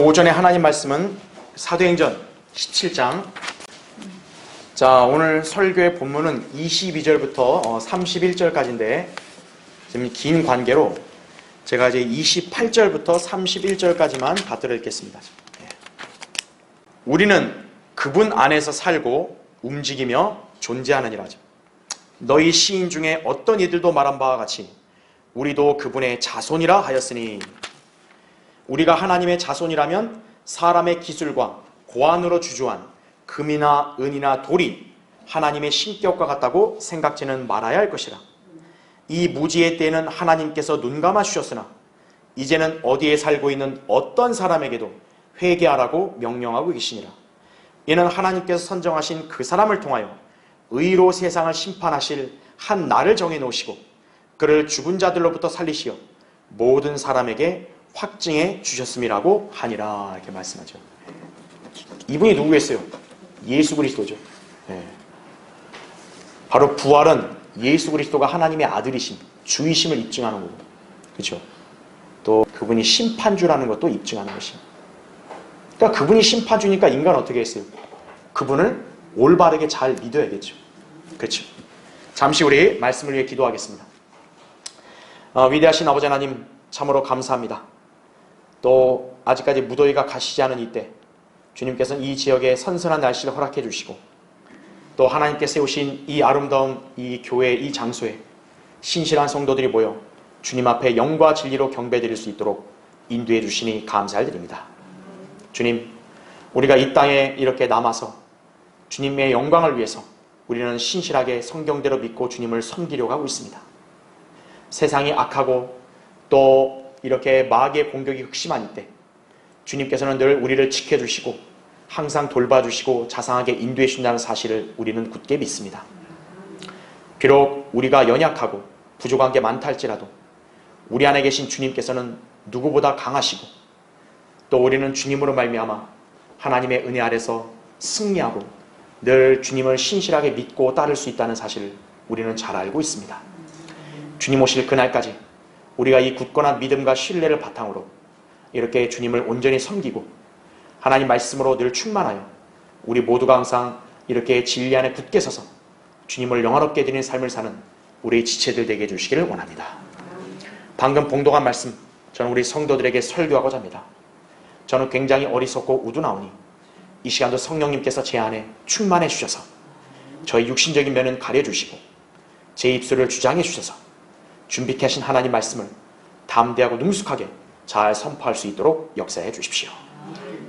오전에 하나님 말씀은 사도행전 17장. 자, 오늘 설교의 본문은 22절부터 31절까지인데 지금 긴 관계로 제가 이제 28절부터 31절까지만 받들어 읽겠습니다. 우리는 그분 안에서 살고 움직이며 존재하느니라. 너희 시인 중에 어떤 이들도 말한 바와 같이 우리도 그분의 자손이라 하였으니, 우리가 하나님의 자손이라면 사람의 기술과 고안으로 주조한 금이나 은이나 돌이 하나님의 신격과 같다고 생각지는 말아야 할 것이라. 이 무지의 때에는 하나님께서 눈감아 주셨으나 이제는 어디에 살고 있는 어떤 사람에게도 회개하라고 명령하고 계시니라. 이는 하나님께서 선정하신 그 사람을 통하여 의로 세상을 심판하실 한 날을 정해 놓으시고 그를 죽은 자들로부터 살리시어 모든 사람에게 확증해 주셨음이라고 하니라. 이렇게 말씀하죠. 이분이 누구겠어요? 예수 그리스도죠. 바로 부활은 예수 그리스도가 하나님의 아들이심, 주이심을 입증하는 거고, 그렇죠? 또 그분이 심판주라는 것도 입증하는 것입니다. 그러니까 그분이 심판주니까 인간은 어떻게 했어요? 그분을 올바르게 잘 믿어야겠죠. 그렇죠? 잠시 우리 말씀을 위해 기도하겠습니다. 위대하신 아버지 하나님, 참으로 감사합니다. 또 아직까지 무더위가 가시지 않은 이때 주님께서는 이 지역에 선선한 날씨를 허락해 주시고, 또 하나님께 세우신 이 아름다운 이 교회, 이 장소에 신실한 성도들이 모여 주님 앞에 영과 진리로 경배드릴 수 있도록 인도해 주시니 감사를 드립니다. 주님, 우리가 이 땅에 이렇게 남아서 주님의 영광을 위해서 우리는 신실하게 성경대로 믿고 주님을 섬기려고 하고 있습니다. 세상이 악하고 또 이렇게 마귀의 공격이 극심한 이때 주님께서는 늘 우리를 지켜주시고 항상 돌봐주시고 자상하게 인도해 주신다는 사실을 우리는 굳게 믿습니다. 비록 우리가 연약하고 부족한 게 많다 할지라도 우리 안에 계신 주님께서는 누구보다 강하시고, 또 우리는 주님으로 말미암아 하나님의 은혜 아래서 승리하고 늘 주님을 신실하게 믿고 따를 수 있다는 사실을 우리는 잘 알고 있습니다. 주님 오실 그날까지 우리가 이 굳건한 믿음과 신뢰를 바탕으로 이렇게 주님을 온전히 섬기고 하나님 말씀으로 늘 충만하여 우리 모두가 항상 이렇게 진리 안에 굳게 서서 주님을 영화롭게 드리는 삶을 사는 우리 지체들 되게 해주시기를 원합니다. 방금 봉독한 말씀 저는 우리 성도들에게 설교하고자 합니다. 저는 굉장히 어리석고 우두나오니 이 시간도 성령님께서 제 안에 충만해 주셔서 저의 육신적인 면은 가려주시고 제 입술을 주장해 주셔서 준비케 하신 하나님 말씀을 담대하고 능숙하게 잘 선포할 수 있도록 역사해 주십시오.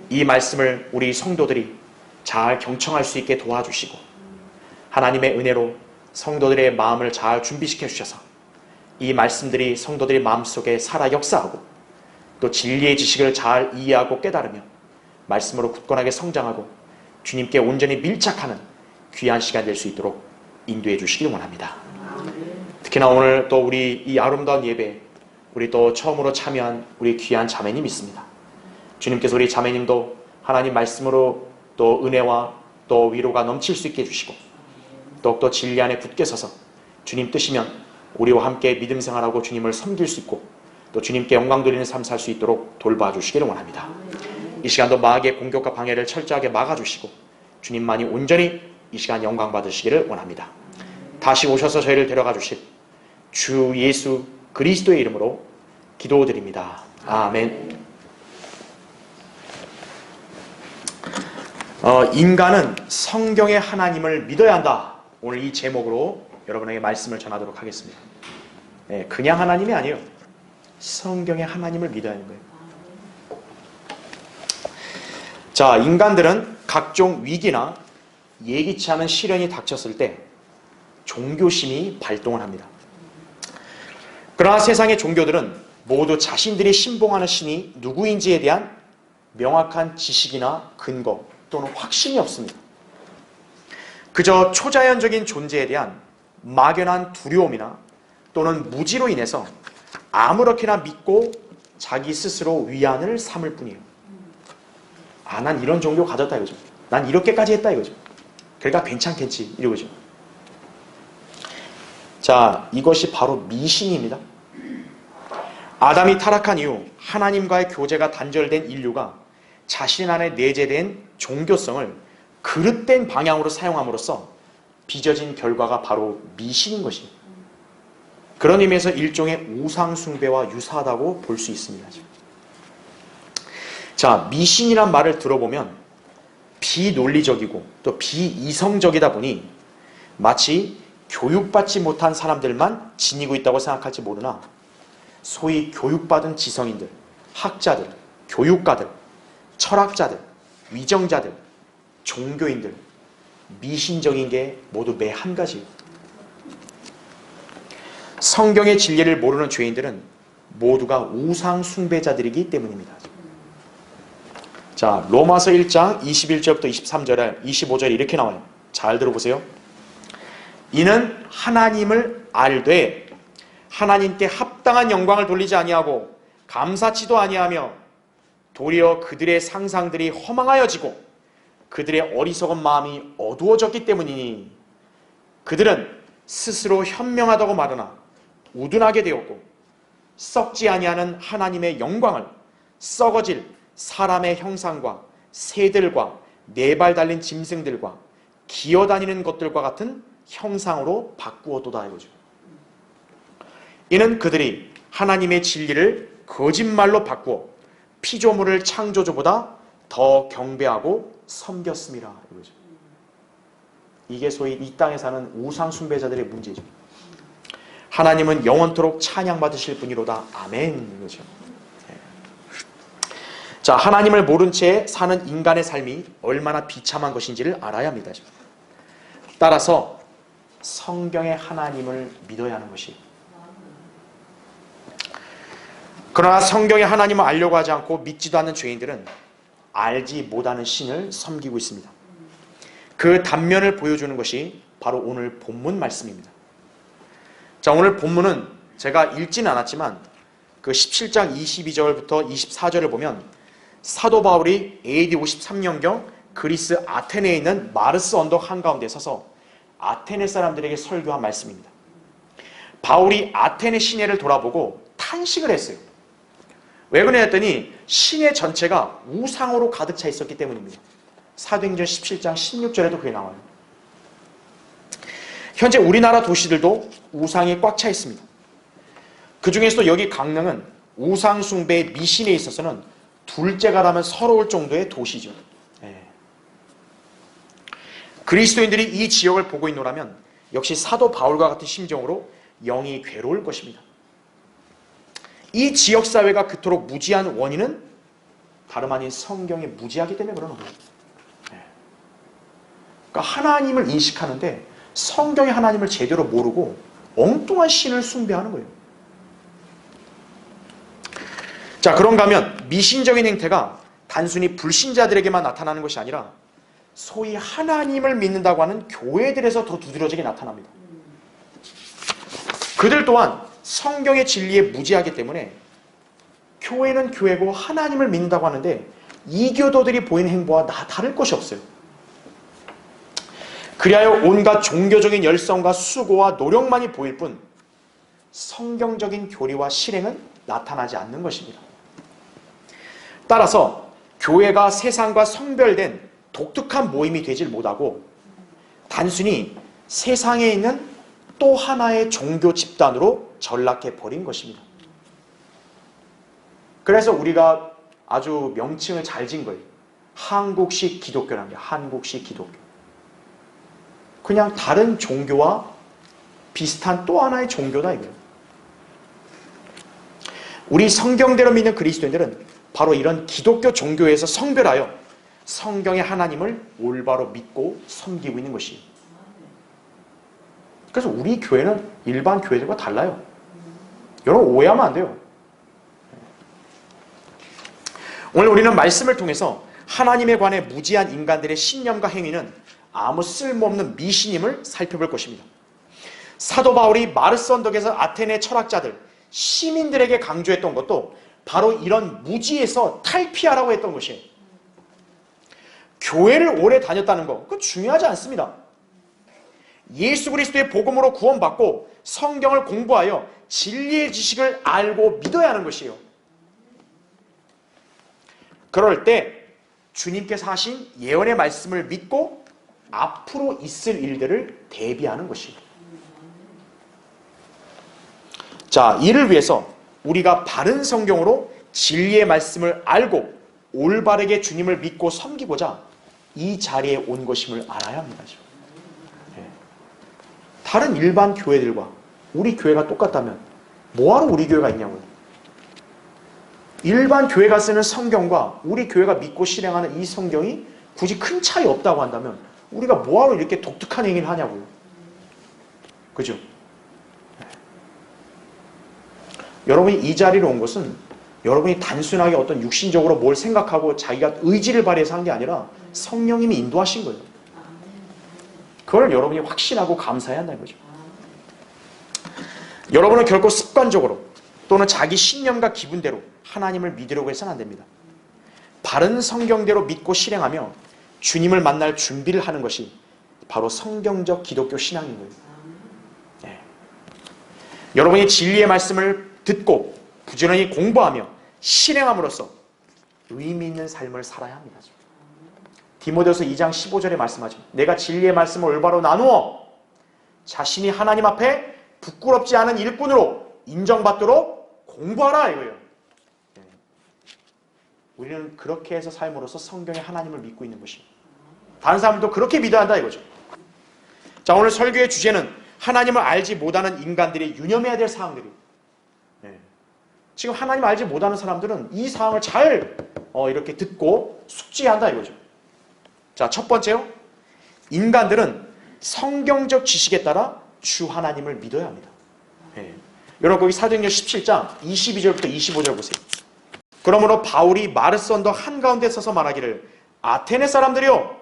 이 말씀을 우리 성도들이 잘 경청할 수 있게 도와주시고 하나님의 은혜로 성도들의 마음을 잘 준비시켜 주셔서 이 말씀들이 성도들의 마음속에 살아 역사하고 또 진리의 지식을 잘 이해하고 깨달으며 말씀으로 굳건하게 성장하고 주님께 온전히 밀착하는 귀한 시간 될 수 있도록 인도해 주시길 원합니다. 특히나 오늘 또 우리 이 아름다운 예배 우리 또 처음으로 참여한 우리 귀한 자매님 있습니다. 주님께서 우리 자매님도 하나님 말씀으로 또 은혜와 또 위로가 넘칠 수 있게 해주시고 또 진리 안에 굳게 서서 주님 뜻이면 우리와 함께 믿음 생활하고 주님을 섬길 수 있고 또 주님께 영광 돌리는 삶 살 수 있도록 돌봐주시기를 원합니다. 이 시간도 마귀의 공격과 방해를 철저하게 막아주시고 주님만이 온전히 이 시간 영광 받으시기를 원합니다. 다시 오셔서 저희를 데려가 주실 주 예수 그리스도의 이름으로 기도드립니다. 아멘. 인간은 성경의 하나님을 믿어야 한다. 오늘 이 제목으로 여러분에게 말씀을 전하도록 하겠습니다. 그냥 하나님이 아니에요. 성경의 하나님을 믿어야 하는 거예요. 자, 인간들은 각종 위기나 예기치 않은 시련이 닥쳤을 때 종교심이 발동을 합니다. 그러나 세상의 종교들은 모두 자신들이 신봉하는 신이 누구인지에 대한 명확한 지식이나 근거 또는 확신이 없습니다. 그저 초자연적인 존재에 대한 막연한 두려움이나 또는 무지로 인해서 아무렇게나 믿고 자기 스스로 위안을 삼을 뿐이에요. 난 이런 종교 가졌다 이거죠. 난 이렇게까지 했다 이거죠. 그러니까 괜찮겠지 이러고죠. 자, 이것이 바로 미신입니다. 아담이 타락한 이후 하나님과의 교제가 단절된 인류가 자신 안에 내재된 종교성을 그릇된 방향으로 사용함으로써 빚어진 결과가 바로 미신인 것입니다. 그런 의미에서 일종의 우상숭배와 유사하다고 볼 수 있습니다. 자, 미신이란 말을 들어보면 비논리적이고 또 비이성적이다 보니 마치 교육받지 못한 사람들만 지니고 있다고 생각할지 모르나 소위 교육받은 지성인들, 학자들, 교육가들, 철학자들, 위정자들, 종교인들, 미신적인 게 모두 매 한 가지예요. 성경의 진리를 모르는 죄인들은 모두가 우상 숭배자들이기 때문입니다. 자, 로마서 1장 21절부터 23절에 25절에 이렇게 나와요. 잘 들어보세요. 이는 하나님을 알되 하나님께 합당한 영광을 돌리지 아니하고 감사치도 아니하며 도리어 그들의 상상들이 허망하여지고 그들의 어리석은 마음이 어두워졌기 때문이니 그들은 스스로 현명하다고 말하나 우둔하게 되었고 썩지 아니하는 하나님의 영광을 썩어질 사람의 형상과 새들과 네 발 달린 짐승들과 기어다니는 것들과 같은 형상으로 바꾸었도다 이거죠. 이는 그들이 하나님의 진리를 거짓말로 바꾸어 피조물을 창조주보다 더 경배하고 섬겼습니다 이거죠. 이게 소위 이 땅에 사는 우상 숭배자들의 문제죠. 하나님은 영원토록 찬양받으실 분이로다. 아멘 이거죠. 자, 하나님을 모른 채 사는 인간의 삶이 얼마나 비참한 것인지를 알아야 합니다. 따라서 성경의 하나님을 믿어야 하는 것이. 그러나 성경의 하나님을 알려고 하지 않고 믿지도 않는 죄인들은 알지 못하는 신을 섬기고 있습니다. 그 단면을 보여주는 것이 바로 오늘 본문 말씀입니다. 자, 오늘 본문은 제가 읽지는 않았지만 그 17장 22절부터 24절을 보면 사도 바울이 AD 53년경 그리스 아테네에 있는 마르스 언덕 한가운데 서서 아테네 사람들에게 설교한 말씀입니다. 바울이 아테네 시내를 돌아보고 탄식을 했어요. 왜 그러냐 했더니 시내 전체가 우상으로 가득 차 있었기 때문입니다. 사도행전 17장 16절에도 그게 나와요. 현재 우리나라 도시들도 우상이 꽉 차 있습니다. 그 중에서도 여기 강릉은 우상 숭배의 미신에 있어서는 둘째가라면 서러울 정도의 도시죠. 그리스도인들이 이 지역을 보고 있노라면 역시 사도 바울과 같은 심정으로 영이 괴로울 것입니다. 이 지역사회가 그토록 무지한 원인은 다름 아닌 성경이 무지하기 때문에 그러는 거예요. 그러니까 하나님을 인식하는데 성경의 하나님을 제대로 모르고 엉뚱한 신을 숭배하는 거예요. 자, 그런가 하면 미신적인 행태가 단순히 불신자들에게만 나타나는 것이 아니라 소위 하나님을 믿는다고 하는 교회들에서 더 두드러지게 나타납니다. 그들 또한 성경의 진리에 무지하기 때문에 교회는 교회고 하나님을 믿는다고 하는데 이교도들이 보이는 행보와 다를 것이 없어요. 그리하여 온갖 종교적인 열성과 수고와 노력만이 보일 뿐 성경적인 교리와 실행은 나타나지 않는 것입니다. 따라서 교회가 세상과 성별된 독특한 모임이 되질 못하고 단순히 세상에 있는 또 하나의 종교 집단으로 전락해 버린 것입니다. 그래서 우리가 아주 명칭을 잘 지은 거예요. 한국식 기독교라는 게 한국식 기독교. 그냥 다른 종교와 비슷한 또 하나의 종교다 이거예요. 우리 성경대로 믿는 그리스도인들은 바로 이런 기독교 종교에서 성별하여 성경의 하나님을 올바로 믿고 섬기고 있는 것이에요. 그래서 우리 교회는 일반 교회들과 달라요. 여러분 오해하면 안 돼요. 오늘 우리는 말씀을 통해서 하나님에 관해 무지한 인간들의 신념과 행위는 아무 쓸모없는 미신임을 살펴볼 것입니다. 사도 바울이 마르스 언덕에서 아테네 철학자들, 시민들에게 강조했던 것도 바로 이런 무지에서 탈피하라고 했던 것이에요. 교회를 오래 다녔다는 거, 그건 중요하지 않습니다. 예수 그리스도의 복음으로 구원받고 성경을 공부하여 진리의 지식을 알고 믿어야 하는 것이에요. 그럴 때 주님께서 하신 예언의 말씀을 믿고 앞으로 있을 일들을 대비하는 것입니다. 자, 이를 위해서 우리가 바른 성경으로 진리의 말씀을 알고 올바르게 주님을 믿고 섬기고자 이 자리에 온 것임을 알아야 합니다. 다른 일반 교회들과 우리 교회가 똑같다면 뭐하러 우리 교회가 있냐고요. 일반 교회가 쓰는 성경과 우리 교회가 믿고 실행하는 이 성경이 굳이 큰 차이 없다고 한다면 우리가 뭐하러 이렇게 독특한 행위를 하냐고요. 그죠? 여러분이 이 자리로 온 것은 여러분이 단순하게 어떤 육신적으로 뭘 생각하고 자기가 의지를 발휘해서 한 게 아니라 성령님이 인도하신 거예요. 그걸 여러분이 확신하고 감사해야 한다는 거죠. 여러분은 결코 습관적으로 또는 자기 신념과 기분대로 하나님을 믿으려고 해서는 안 됩니다. 바른 성경대로 믿고 실행하며 주님을 만날 준비를 하는 것이 바로 성경적 기독교 신앙인 거예요. 네. 여러분이 진리의 말씀을 듣고 부지런히 공부하며 실행함으로써 의미 있는 삶을 살아야 합니다. 디모데후서 2장 15절에 말씀하죠. 내가 진리의 말씀을 올바로 나누어 자신이 하나님 앞에 부끄럽지 않은 일꾼으로 인정받도록 공부하라 이거예요. 우리는 그렇게 해서 삶으로써 성경의 하나님을 믿고 있는 것입니다. 다른 사람도 그렇게 믿어야 한다 이거죠. 자, 오늘 설교의 주제는 하나님을 알지 못하는 인간들이 유념해야 될 사항들이에요. 지금 하나님 알지 못하는 사람들은 이 사항을 잘 이렇게 듣고 숙지한다 이거죠. 자, 첫 번째요. 인간들은 성경적 지식에 따라 주 하나님을 믿어야 합니다. 여러분 거기 사도행전 17장 22절부터 25절 보세요. 그러므로 바울이 마르스 언덕 한가운데 서서 말하기를 아테네 사람들이여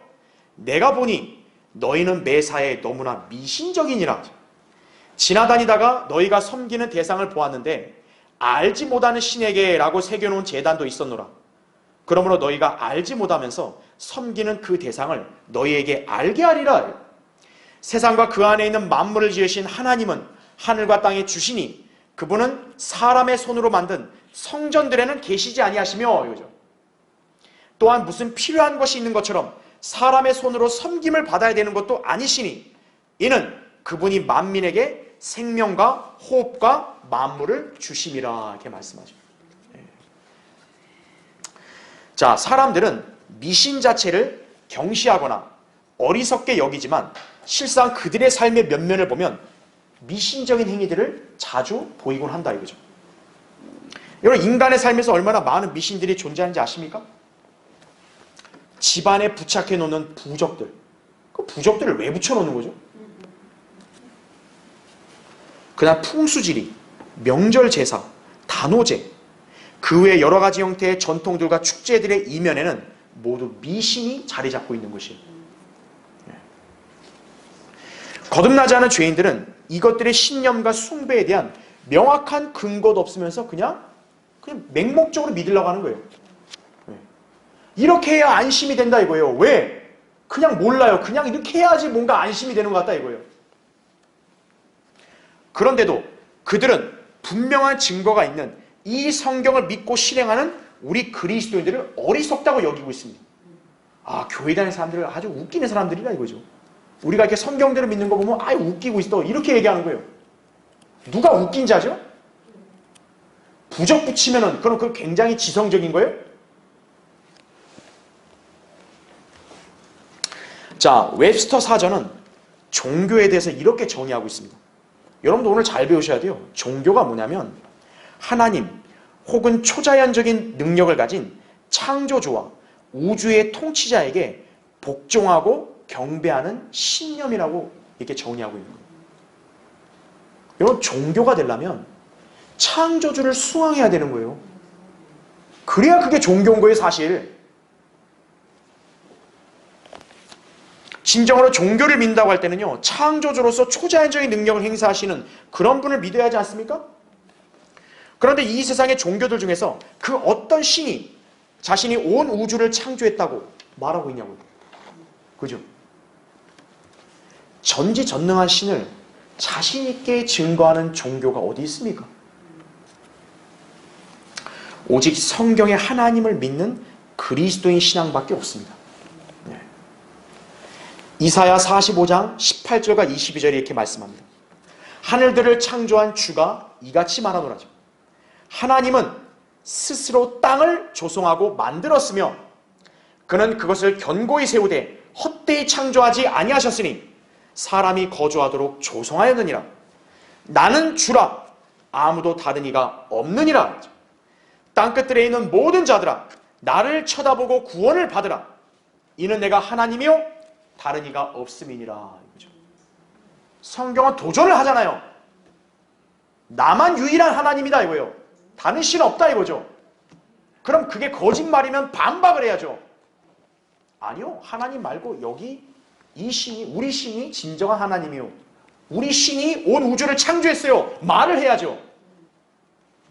내가 보니 너희는 매사에 너무나 미신적이니라. 지나다니다가 너희가 섬기는 대상을 보았는데 알지 못하는 신에게 라고 새겨놓은 제단도 있었노라. 그러므로 너희가 알지 못하면서 섬기는 그 대상을 너희에게 알게 하리라. 세상과 그 안에 있는 만물을 지으신 하나님은 하늘과 땅에 주시니 그분은 사람의 손으로 만든 성전들에는 계시지 아니하시며 이거죠. 또한 무슨 필요한 것이 있는 것처럼 사람의 손으로 섬김을 받아야 되는 것도 아니시니 이는 그분이 만민에게 생명과 호흡과 만물을 주심이라 이렇게 말씀하죠. 자, 사람들은 미신 자체를 경시하거나 어리석게 여기지만 실상 그들의 삶의 면면을 보면 미신적인 행위들을 자주 보이곤 한다 이거죠. 여러분 인간의 삶에서 얼마나 많은 미신들이 존재하는지 아십니까? 집안에 부착해 놓는 부적들. 그 부적들을 왜 붙여놓는 거죠? 그다음 풍수지리, 명절 제사, 단오제, 그 외 여러 가지 형태의 전통들과 축제들의 이면에는 모두 미신이 자리 잡고 있는 것이에요. 거듭나지 않은 죄인들은 이것들의 신념과 숭배에 대한 명확한 근거도 없으면서 그냥 맹목적으로 믿으려고 하는 거예요. 이렇게 해야 안심이 된다 이거예요. 왜? 그냥 몰라요. 그냥 이렇게 해야지 뭔가 안심이 되는 것 같다 이거예요. 그런데도 그들은 분명한 증거가 있는 이 성경을 믿고 실행하는 우리 그리스도인들을 어리석다고 여기고 있습니다. 아, 교회 다니는 사람들은 아주 웃기는 사람들이라 이거죠. 우리가 이렇게 성경대로 믿는 거 보면 아유 웃기고 있어 이렇게 얘기하는 거예요. 누가 웃긴 자죠? 부적 붙이면은 그럼 그 굉장히 지성적인 거예요? 자, 웹스터 사전은 종교에 대해서 이렇게 정의하고 있습니다. 여러분도 오늘 잘 배우셔야 돼요. 종교가 뭐냐면 하나님 혹은 초자연적인 능력을 가진 창조주와 우주의 통치자에게 복종하고 경배하는 신념이라고 이렇게 정의하고 있는 거예요. 여러분 종교가 되려면 창조주를 숭앙해야 되는 거예요. 그래야 그게 종교인 거예요 사실. 진정으로 종교를 믿는다고 할 때는요 창조주로서 초자연적인 능력을 행사하시는 그런 분을 믿어야 하지 않습니까? 그런데 이 세상의 종교들 중에서 그 어떤 신이 자신이 온 우주를 창조했다고 말하고 있냐고요. 그죠? 전지전능한 신을 자신 있게 증거하는 종교가 어디 있습니까? 오직 성경의 하나님을 믿는 그리스도인 신앙밖에 없습니다. 네. 이사야 45장 18절과 22절에 이렇게 말씀합니다. 하늘들을 창조한 주가 이같이 말하노라죠. 하나님은 스스로 땅을 조성하고 만들었으며 그는 그것을 견고히 세우되 헛되이 창조하지 아니하셨으니 사람이 거주하도록 조성하였느니라. 나는 주라 아무도 다른 이가 없느니라. 땅끝들에 있는 모든 자들아 나를 쳐다보고 구원을 받으라. 이는 내가 하나님이요 다른 이가 없음이니라. 성경은 도전을 하잖아요. 나만 유일한 하나님이다 이거예요. 다른 신 없다 이거죠. 그럼 그게 거짓말이면 반박을 해야죠. 아니요, 하나님 말고 여기 이 신이, 우리 신이 진정한 하나님이요, 우리 신이 온 우주를 창조했어요. 말을 해야죠.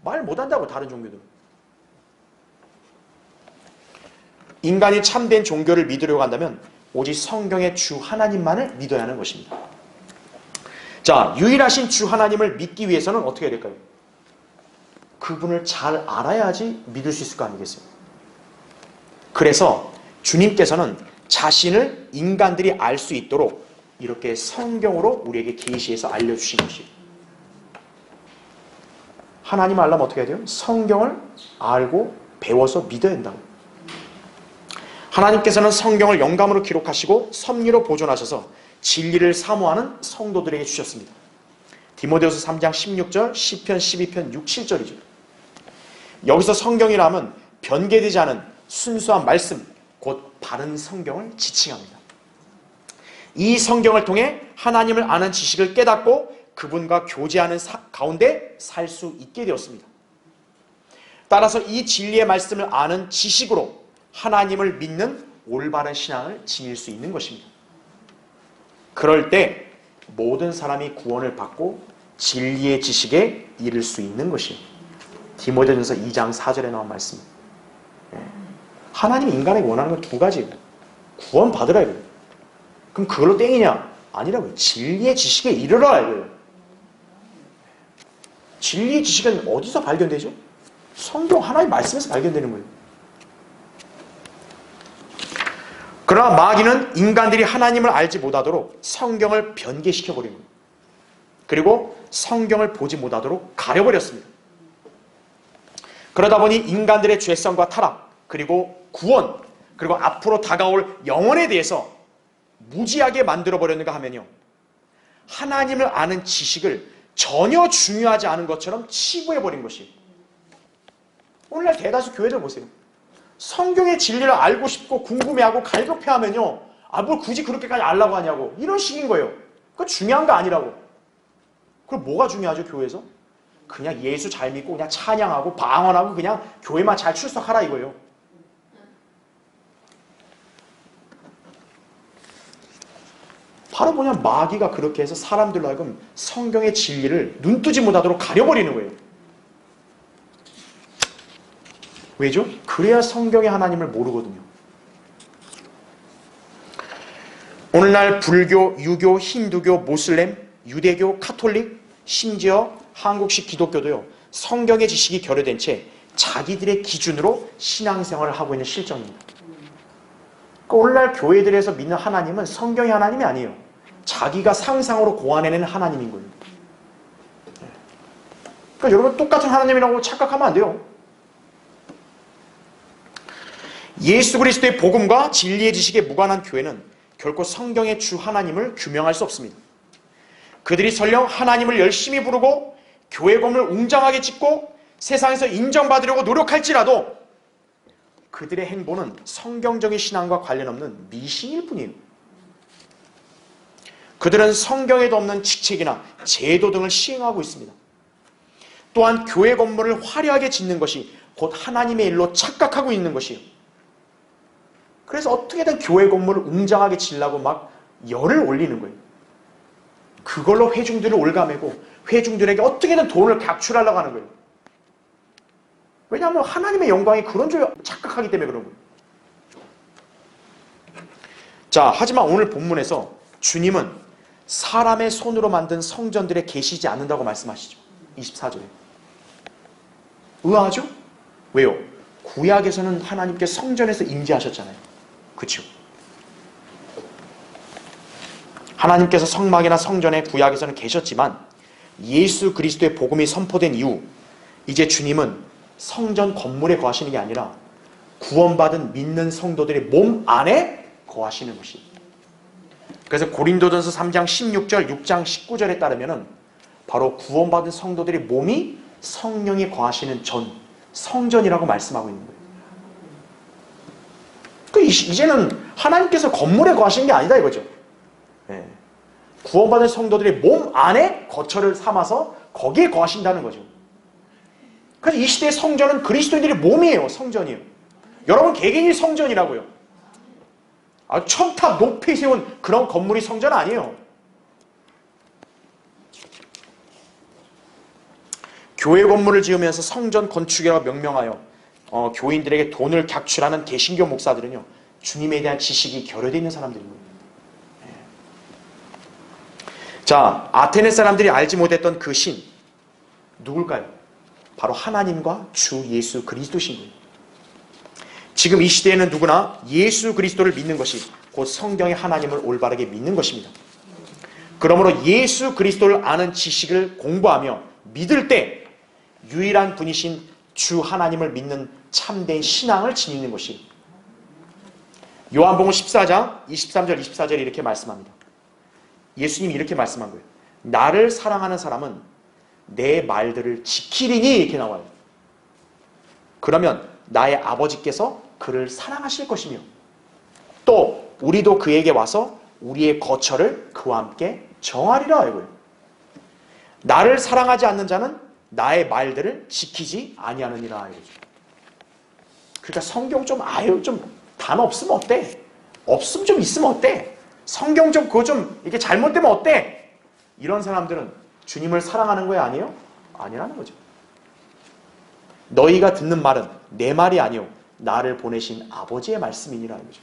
말 못한다고 다른 종교들은. 인간이 참된 종교를 믿으려고 한다면 오직 성경의 주 하나님만을 믿어야 하는 것입니다. 자, 유일하신 주 하나님을 믿기 위해서는 어떻게 해야 될까요? 그분을 잘 알아야지 믿을 수 있을 거 아니겠어요? 그래서 주님께서는 자신을 인간들이 알 수 있도록 이렇게 성경으로 우리에게 계시해서 알려주신 것이에요. 하나님 알려면 어떻게 해야 돼요? 성경을 알고 배워서 믿어야 된다고. 하나님께서는 성경을 영감으로 기록하시고 섭리로 보존하셔서 진리를 사모하는 성도들에게 주셨습니다. 디모데후서 3장 16절, 시편 12편 6, 7절이죠. 여기서 성경이라면 변개되지 않은 순수한 말씀, 곧 바른 성경을 지칭합니다. 이 성경을 통해 하나님을 아는 지식을 깨닫고 그분과 교제하는 가운데 살 수 있게 되었습니다. 따라서 이 진리의 말씀을 아는 지식으로 하나님을 믿는 올바른 신앙을 지닐 수 있는 것입니다. 그럴 때 모든 사람이 구원을 받고 진리의 지식에 이를 수 있는 것이에요. 디모데전서 2장 4절에 나온 말씀. 하나님이 인간에게 원하는 건 두 가지예요. 구원 받으라 이거예요. 그럼 그걸로 땡이냐? 아니라고요. 진리의 지식에 이르라 이거예요. 진리의 지식은 어디서 발견되죠? 성경 하나님 말씀에서 발견되는 거예요. 그러나 마귀는 인간들이 하나님을 알지 못하도록 성경을 변개시켜버린 거예요. 그리고 성경을 보지 못하도록 가려버렸습니다. 그러다 보니 인간들의 죄성과 타락, 그리고 구원, 그리고 앞으로 다가올 영혼에 대해서 무지하게 만들어버렸는가 하면요, 하나님을 아는 지식을 전혀 중요하지 않은 것처럼 치부해버린 것이. 오늘날 대다수 교회들 보세요. 성경의 진리를 알고 싶고 궁금해하고 갈급해하면요, 뭘 굳이 그렇게까지 알라고 하냐고, 이런 식인 거예요. 그거 중요한 거 아니라고. 그럼 뭐가 중요하죠, 교회에서? 그냥 예수 잘 믿고 그냥 찬양하고 방언하고 그냥 교회만 잘 출석하라 이거예요. 바로 뭐냐, 마귀가 그렇게 해서 사람들로 하여금 성경의 진리를 눈뜨지 못하도록 가려버리는 거예요. 왜죠? 그래야 성경의 하나님을 모르거든요. 오늘날 불교, 유교, 힌두교, 모슬렘, 유대교, 카톨릭, 심지어 한국식 기독교도요, 성경의 지식이 결여된 채 자기들의 기준으로 신앙생활을 하고 있는 실정입니다. 그러니까 오늘날 교회들에서 믿는 하나님은 성경의 하나님이 아니에요. 자기가 상상으로 고안해내는 하나님인 거예요. 그러니까 여러분, 똑같은 하나님이라고 착각하면 안 돼요. 예수 그리스도의 복음과 진리의 지식에 무관한 교회는 결코 성경의 주 하나님을 규명할 수 없습니다. 그들이 설령 하나님을 열심히 부르고 교회 건물 웅장하게 짓고 세상에서 인정받으려고 노력할지라도 그들의 행보는 성경적인 신앙과 관련 없는 미신일 뿐이에요. 그들은 성경에도 없는 직책이나 제도 등을 시행하고 있습니다. 또한 교회 건물을 화려하게 짓는 것이 곧 하나님의 일로 착각하고 있는 것이에요. 그래서 어떻게든 교회 건물을 웅장하게 지으려고 막 열을 올리는 거예요. 그걸로 회중들을 올가매고 회중들에게 어떻게든 돈을 각출하려고 하는 거예요. 왜냐하면 하나님의 영광이 그런 줄 착각하기 때문에 그런 거예요. 자, 하지만 오늘 본문에서 주님은 사람의 손으로 만든 성전들에 계시지 않는다고 말씀하시죠. 24절에. 의아하죠? 왜요? 구약에서는 하나님께 성전에서 임재하셨잖아요. 그렇죠? 하나님께서 성막이나 성전에 구약에서는 계셨지만 예수 그리스도의 복음이 선포된 이후 이제 주님은 성전 건물에 거하시는 게 아니라 구원받은 믿는 성도들의 몸 안에 거하시는 것이. 그래서 고린도전서 3장 16절, 6장 19절에 따르면 바로 구원받은 성도들의 몸이 성령이 거하시는 성전이라고 말씀하고 있는 거예요. 이제는 하나님께서 건물에 거하시는 게 아니다 이거죠. 네. 구원받은 성도들의 몸 안에 거처를 삼아서 거기에 거하신다는 거죠. 그래서 이 시대의 성전은 그리스도인들의 몸이에요. 성전이에요. 여러분 개개인이 성전이라고요. 첨탑 높이 세운 그런 건물이 성전 아니에요. 교회 건물을 지으면서 성전 건축이라고 명명하여 교인들에게 돈을 객출하는 개신교 목사들은요, 주님에 대한 지식이 결여되어 있는 사람들입니다. 자, 아테네 사람들이 알지 못했던 그 신 누굴까요? 바로 하나님과 주 예수 그리스도신 거예요. 지금 이 시대에는 누구나 예수 그리스도를 믿는 것이 곧 성경의 하나님을 올바르게 믿는 것입니다. 그러므로 예수 그리스도를 아는 지식을 공부하며 믿을 때 유일한 분이신 주 하나님을 믿는 참된 신앙을 지니는 것이. 요한복음 14장 23절 24절에 이렇게 말씀합니다. 예수님이 이렇게 말씀한 거예요. 나를 사랑하는 사람은 내 말들을 지키리니, 이렇게 나와요. 그러면 나의 아버지께서 그를 사랑하실 것이며 또 우리도 그에게 와서 우리의 거처를 그와 함께 정하리라 이거예요. 나를 사랑하지 않는 자는 나의 말들을 지키지 아니하느니라 이거죠. 그러니까 성경 좀 단어 없으면 어때? 없으면 좀 있으면 어때? 성경 좀 그거 좀 이렇게 잘못되면 어때? 이런 사람들은 주님을 사랑하는 거예요, 아니에요? 아니라는 거죠. 너희가 듣는 말은 내 말이 아니요 나를 보내신 아버지의 말씀이니라 이거죠.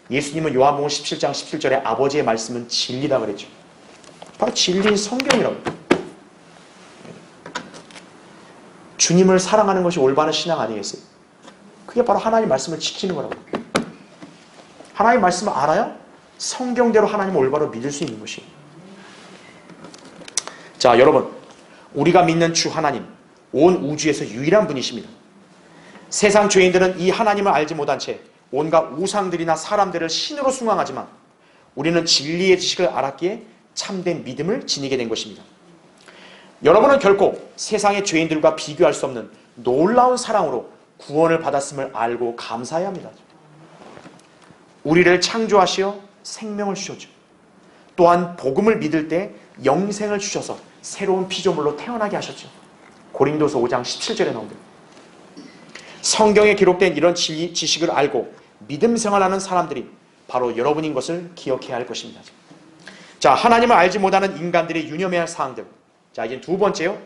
예수님은 요한복음 17장 17절에 아버지의 말씀은 진리다 그랬죠. 바로 진리인 성경이라고. 주님을 사랑하는 것이 올바른 신앙 아니겠어요? 그게 바로 하나님 말씀을 지키는 거라고. 하나님 말씀을 알아야 성경대로 하나님을 올바로 믿을 수 있는 것이에요. 자, 여러분, 우리가 믿는 주 하나님, 온 우주에서 유일한 분이십니다. 세상 죄인들은 이 하나님을 알지 못한 채 온갖 우상들이나 사람들을 신으로 숭앙하지만 우리는 진리의 지식을 알았기에 참된 믿음을 지니게 된 것입니다. 여러분은 결코 세상의 죄인들과 비교할 수 없는 놀라운 사랑으로 구원을 받았음을 알고 감사해야 합니다. 우리를 창조하시어 생명을 주셨죠. 또한 복음을 믿을 때 영생을 주셔서 새로운 피조물로 태어나게 하셨죠. 고린도서 5장 17절에 나옵니다. 성경에 기록된 이런 지식을 알고 믿음 생활하는 사람들이 바로 여러분인 것을 기억해야 할 것입니다. 자, 하나님을 알지 못하는 인간들이 유념해야 할 사항들. 자, 이제 두 번째요.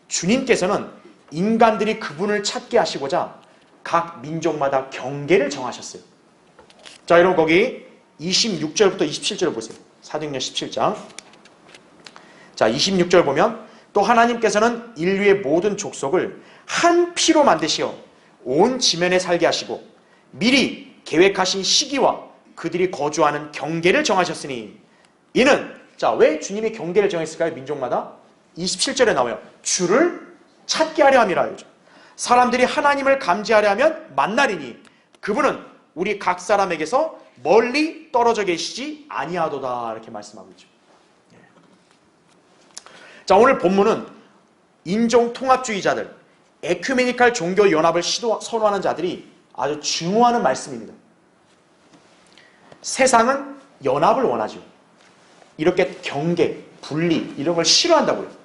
주님께서는 인간들이 그분을 찾게 하시고자 각 민족마다 경계를 정하셨어요. 자, 여러분 거기 26절부터 27절을 보세요. 사도행전 17장. 자, 26절 보면 또 하나님께서는 인류의 모든 족속을 한 피로 만드시어 온 지면에 살게 하시고 미리 계획하신 시기와 그들이 거주하는 경계를 정하셨으니 이는, 자, 왜 주님이 경계를 정했을까요? 민족마다 27절에 나와요. 주를 찾게 하려 함이라. 사람들이 하나님을 감지하려 하면 만나리니 그분은 우리 각 사람에게서 멀리 떨어져 계시지 아니하도다, 이렇게 말씀하고 있죠. 자, 오늘 본문은 인종 통합주의자들, 에큐메니칼 종교 연합을 선호하는 자들이 아주 증오하는 말씀입니다. 세상은 연합을 원하죠. 이렇게 경계, 분리 이런 걸 싫어한다고요.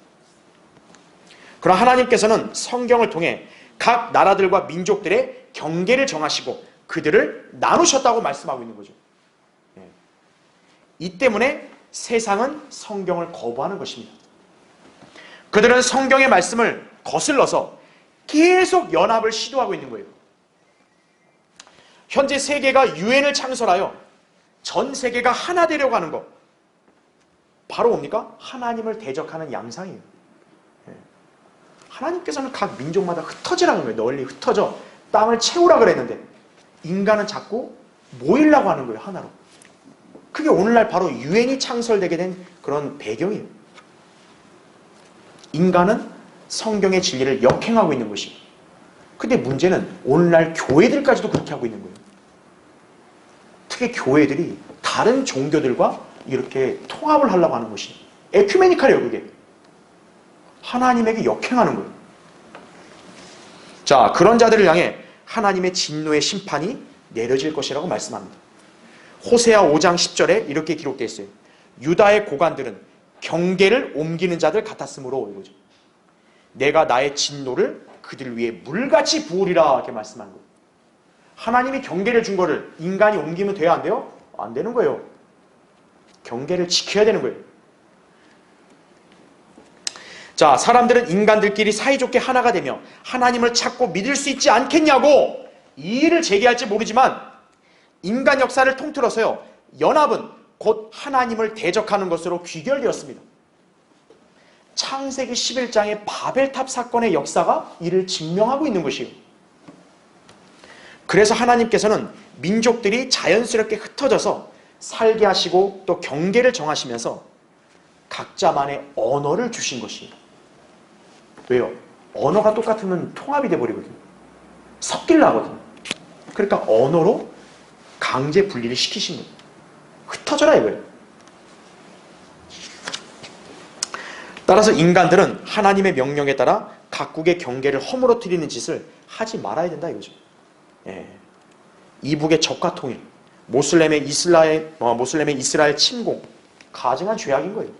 그러나 하나님께서는 성경을 통해 각 나라들과 민족들의 경계를 정하시고 그들을 나누셨다고 말씀하고 있는 거죠. 이 때문에 세상은 성경을 거부하는 것입니다. 그들은 성경의 말씀을 거슬러서 계속 연합을 시도하고 있는 거예요. 현재 세계가 유엔을 창설하여 전 세계가 하나 되려고 하는 것, 바로 뭡니까? 하나님을 대적하는 양상이에요. 하나님께서는 각 민족마다 흩어지라는 거예요. 널리 흩어져 땅을 채우라 그랬는데 인간은 자꾸 모이려고 하는 거예요. 하나로. 그게 오늘날 바로 유엔이 창설되게 된 그런 배경이에요. 인간은 성경의 진리를 역행하고 있는 것이에요. 근데 문제는 오늘날 교회들까지도 그렇게 하고 있는 거예요. 특히 교회들이 다른 종교들과 이렇게 통합을 하려고 하는 것이 에큐메니칼이에요. 그게 하나님에게 역행하는 거예요. 자, 그런 자들을 향해 하나님의 진노의 심판이 내려질 것이라고 말씀합니다. 호세아 5장 10절에 이렇게 기록되어 있어요. 유다의 고관들은 경계를 옮기는 자들 같았으므로, 이거죠. 내가 나의 진노를 그들 위에 물같이 부으리라, 이렇게 말씀하는 거예요. 하나님이 경계를 준 거를 인간이 옮기면 돼요? 안 돼요? 안 되는 거예요. 경계를 지켜야 되는 거예요. 자, 사람들은 인간들끼리 사이좋게 하나가 되며 하나님을 찾고 믿을 수 있지 않겠냐고 이의를 제기할지 모르지만 인간 역사를 통틀어서요, 연합은 곧 하나님을 대적하는 것으로 귀결되었습니다. 창세기 11장의 바벨탑 사건의 역사가 이를 증명하고 있는 것이에요. 그래서 하나님께서는 민족들이 자연스럽게 흩어져서 살게 하시고 또 경계를 정하시면서 각자만의 언어를 주신 것이에요. 왜요? 언어가 똑같으면 통합이 돼버리거든요. 섞일라 하거든요. 그러니까 언어로 강제 분리를 시키신 거예요. 흩어져라 이거예요. 따라서 인간들은 하나님의 명령에 따라 각국의 경계를 허물어뜨리는 짓을 하지 말아야 된다 이거죠. 예. 이북의 적과 통일, 모슬렘의 이스라엘 침공, 가증한 죄악인 거예요.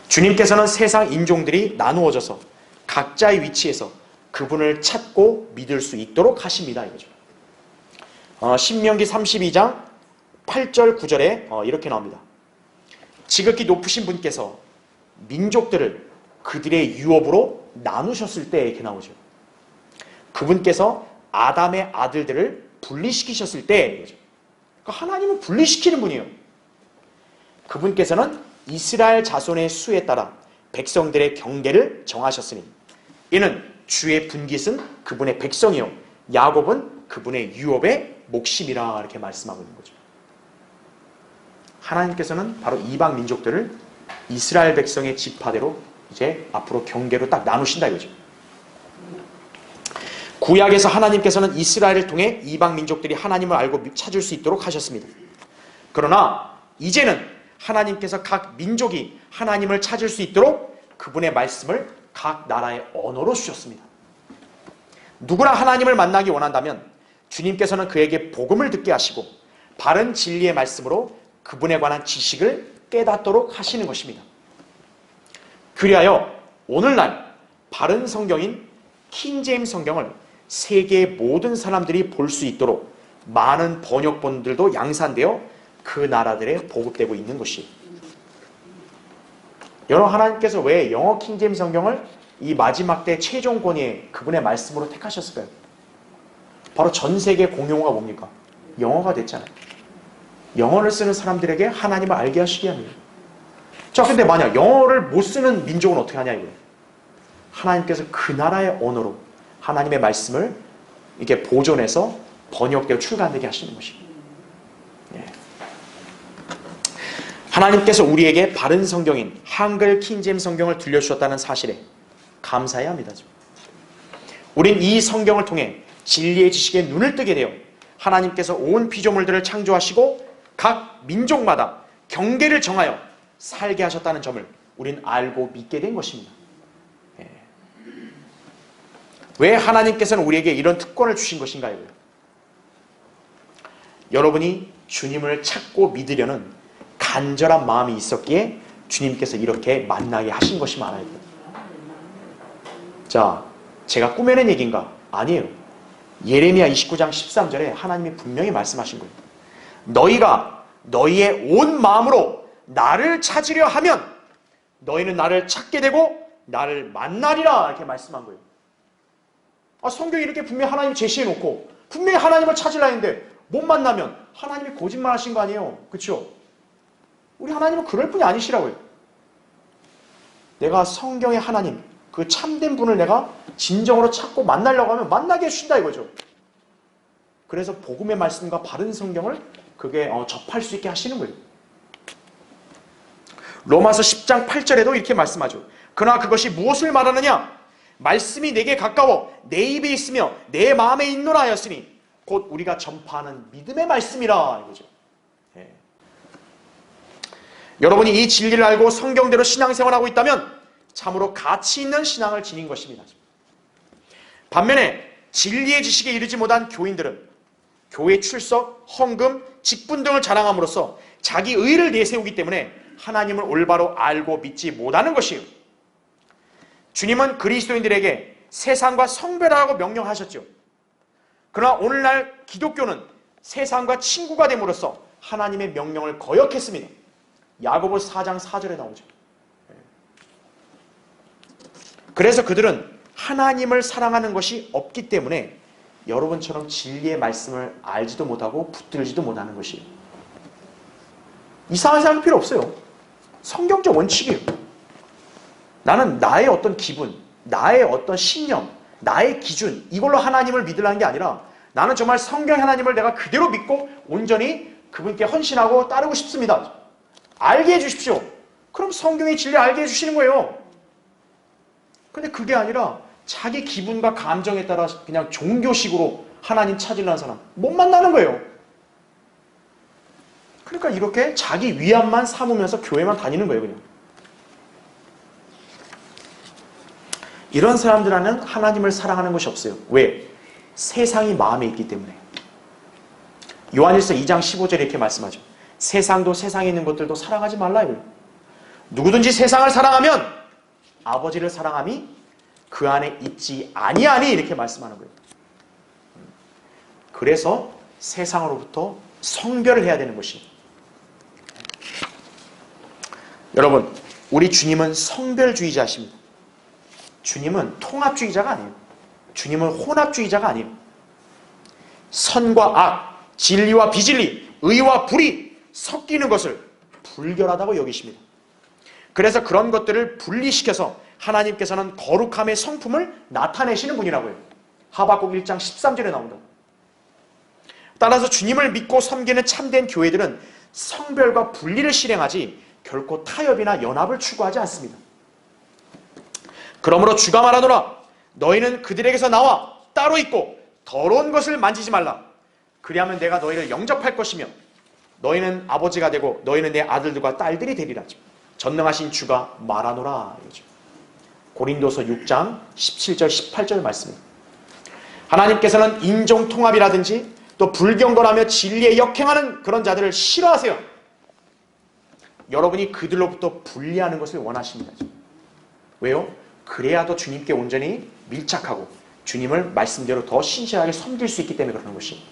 주님께서는 세상 인종들이 나누어져서 각자의 위치에서 그분을 찾고 믿을 수 있도록 하십니다 이거죠. 신명기 32장 8절 9절에 이렇게 나옵니다. 지극히 높으신 분께서 민족들을 그들의 유업으로 나누셨을 때 이렇게 나오죠. 그분께서 아담의 아들들을 분리시키셨을 때 이거죠. 그러니까 하나님은 분리시키는 분이에요. 그분께서는 이스라엘 자손의 수에 따라 백성들의 경계를 정하셨으니 이는 주의 분깃은 그분의 백성이요 야곱은 그분의 유업의 목심이라 이렇게 말씀하고 있는 거죠. 하나님께서는 바로 이방 민족들을 이스라엘 백성의 지파대로 이제 앞으로 경계로 딱 나누신다 이거죠. 구약에서 하나님께서는 이스라엘을 통해 이방 민족들이 하나님을 알고 찾을 수 있도록 하셨습니다. 그러나 이제는 하나님께서 각 민족이 하나님을 찾을 수 있도록 그분의 말씀을 각 나라의 언어로 주셨습니다. 누구나 하나님을 만나기 원한다면 주님께서는 그에게 복음을 듣게 하시고 바른 진리의 말씀으로 그분에 관한 지식을 깨닫도록 하시는 것입니다. 그리하여 오늘날 바른 성경인 킹제임스 성경을 세계의 모든 사람들이 볼 수 있도록 많은 번역본들도 양산되어 그 나라들에 보급되고 있는 것이. 여러분, 하나님께서 왜 영어 킹제임스 성경을 이 마지막 때 최종 권위에 그분의 말씀으로 택하셨을까요? 바로 전 세계 공용어가 뭡니까? 영어가 됐잖아요. 영어를 쓰는 사람들에게 하나님을 알게 하시기 위함이에요. 자, 근데 만약 영어를 못 쓰는 민족은 어떻게 하냐 이거예요. 하나님께서 그 나라의 언어로 하나님의 말씀을 이렇게 보존해서 번역되어 출간되게 하시는 것입니다. 예. 하나님께서 우리에게 바른 성경인 한글 킹제임스 성경을 들려주셨다는 사실에 감사해야 합니다. 우린 이 성경을 통해 진리의 지식에 눈을 뜨게 되어 하나님께서 온 피조물들을 창조하시고 각 민족마다 경계를 정하여 살게 하셨다는 점을 우린 알고 믿게 된 것입니다. 예. 왜 하나님께서는 우리에게 이런 특권을 주신 것인가요? 여러분이 주님을 찾고 믿으려는 간절한 마음이 있었기에 주님께서 이렇게 만나게 하신 것이 많아요. 자, 제가 꾸며낸 얘기인가? 아니에요. 예레미야 29장 13절에 하나님이 분명히 말씀하신 거예요. 너희가 너희의 온 마음으로 나를 찾으려 하면 너희는 나를 찾게 되고 나를 만나리라 이렇게 말씀한 거예요. 성경이 이렇게 분명히 하나님 제시해놓고 분명히 하나님을 찾으려 했는데 못 만나면 하나님이 거짓말하신 거 아니에요. 그렇죠? 우리 하나님은 그럴 분이 아니시라고요. 내가 성경의 하나님, 그 참된 분을 내가 진정으로 찾고 만나려고 하면 만나게 해주신다 이거죠. 그래서 복음의 말씀과 바른 성경을 그게 접할 수 있게 하시는 거예요. 로마서 10장 8절에도 이렇게 말씀하죠. 그러나 그것이 무엇을 말하느냐? 말씀이 내게 가까워 내 입에 있으며 내 마음에 있노라 하였으니 곧 우리가 전파하는 믿음의 말씀이라 이거죠. 예. 여러분이 이 진리를 알고 성경대로 신앙생활하고 있다면 참으로 가치 있는 신앙을 지닌 것입니다. 반면에 진리의 지식에 이르지 못한 교인들은 교회 출석, 헌금, 직분 등을 자랑함으로써 자기 의를 내세우기 때문에 하나님을 올바로 알고 믿지 못하는 것이에요. 주님은 그리스도인들에게 세상과 성별하라고 명령하셨죠. 그러나 오늘날 기독교는 세상과 친구가 됨으로써 하나님의 명령을 거역했습니다. 야고보서 4장 4절에 나오죠. 그래서 그들은 하나님을 사랑하는 것이 없기 때문에 여러분처럼 진리의 말씀을 알지도 못하고 붙들지도 못하는 것이에요. 이상하게 생각할 필요 없어요. 성경적 원칙이에요. 나는 나의 어떤 기분, 나의 어떤 신념, 나의 기준, 이걸로 하나님을 믿으라는 게 아니라 나는 정말 성경 하나님을 내가 그대로 믿고 온전히 그분께 헌신하고 따르고 싶습니다. 알게 해주십시오. 그럼 성경의 진리 알게 해주시는 거예요. 근데 그게 아니라 자기 기분과 감정에 따라 그냥 종교식으로 하나님 찾으려는 사람 못 만나는 거예요. 그러니까 이렇게 자기 위안만 삼으면서 교회만 다니는 거예요. 그냥. 이런 사람들은 하나님을 사랑하는 것이 없어요. 왜? 세상이 마음에 있기 때문에. 요한일서 2장 15절에 이렇게 말씀하죠. 세상도 세상에 있는 것들도 사랑하지 말라. 누구든지 세상을 사랑하면 아버지를 사랑함이 그 안에 있지 아니하니 이렇게 말씀하는 거예요. 그래서 세상으로부터 성별을 해야 되는 것이. 여러분, 우리 주님은 성별주의자십니다. 주님은 통합주의자가 아니에요. 주님은 혼합주의자가 아니에요. 선과 악, 진리와 비진리, 의와 불이 섞이는 것을 불결하다고 여기십니다. 그래서 그런 것들을 분리시켜서 하나님께서는 거룩함의 성품을 나타내시는 분이라고 해요. 하박국 1장 13절에 나온다. 따라서 주님을 믿고 섬기는 참된 교회들은 성별과 분리를 실행하지 결코 타협이나 연합을 추구하지 않습니다. 그러므로 주가 말하노라 너희는 그들에게서 나와 따로 있고 더러운 것을 만지지 말라. 그리하면 내가 너희를 영접할 것이며 너희는 아버지가 되고 너희는 내 아들들과 딸들이 되리라. 전능하신 주가 말하노라. 고린도서 6장 17절 18절 말씀입니다. 하나님께서는 인종통합이라든지 또 불경건하며 진리에 역행하는 그런 자들을 싫어하세요. 여러분이 그들로부터 분리하는 것을 원하십니다. 왜요? 그래야 더 주님께 온전히 밀착하고 주님을 말씀대로 더 신실하게 섬길 수 있기 때문에 그러는 것이.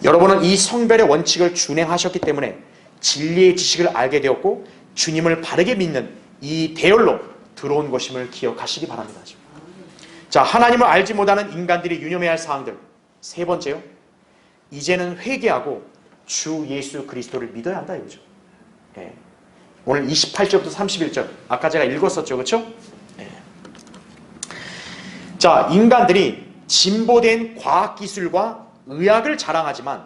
여러분은 이 성별의 원칙을 준행하셨기 때문에 진리의 지식을 알게 되었고 주님을 바르게 믿는 이 대열로 들어온 것임을 기억하시기 바랍니다. 자, 하나님을 알지 못하는 인간들이 유념해야 할 사항들. 세 번째요. 이제는 회개하고 주 예수 그리스도를 믿어야 한다 이거죠. 예. 오늘 28절부터 31절 아까 제가 읽었었죠. 그렇죠? 예. 자, 인간들이 진보된 과학기술과 의학을 자랑하지만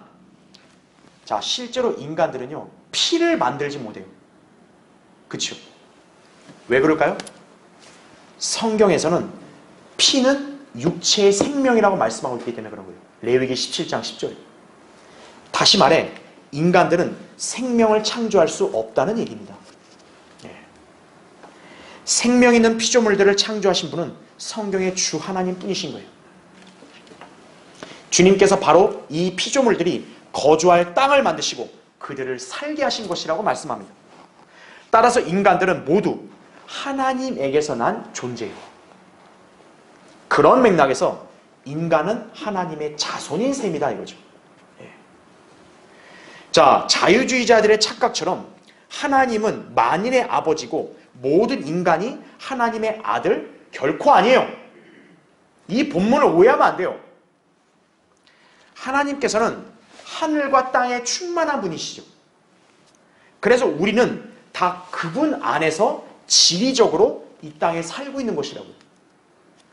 자, 실제로 인간들은요 피를 만들지 못해요. 그렇죠? 왜 그럴까요? 성경에서는 피는 육체의 생명이라고 말씀하고 있기 때문에 그런 거예요. 레위기 17장 10절. 다시 말해 인간들은 생명을 창조할 수 없다는 얘기입니다. 예. 생명 있는 피조물들을 창조하신 분은 성경의 주 하나님 뿐이신 거예요. 주님께서 바로 이 피조물들이 거주할 땅을 만드시고 그들을 살게 하신 것이라고 말씀합니다. 따라서 인간들은 모두 하나님에게서 난 존재예요. 그런 맥락에서 인간은 하나님의 자손인 셈이다 이거죠. 예. 자, 자유주의자들의 착각처럼 하나님은 만인의 아버지고 모든 인간이 하나님의 아들 결코 아니에요. 이 본문을 오해하면 안 돼요. 하나님께서는 하늘과 땅에 충만한 분이시죠. 그래서 우리는 다 그분 안에서 지리적으로 이 땅에 살고 있는 것이라고요.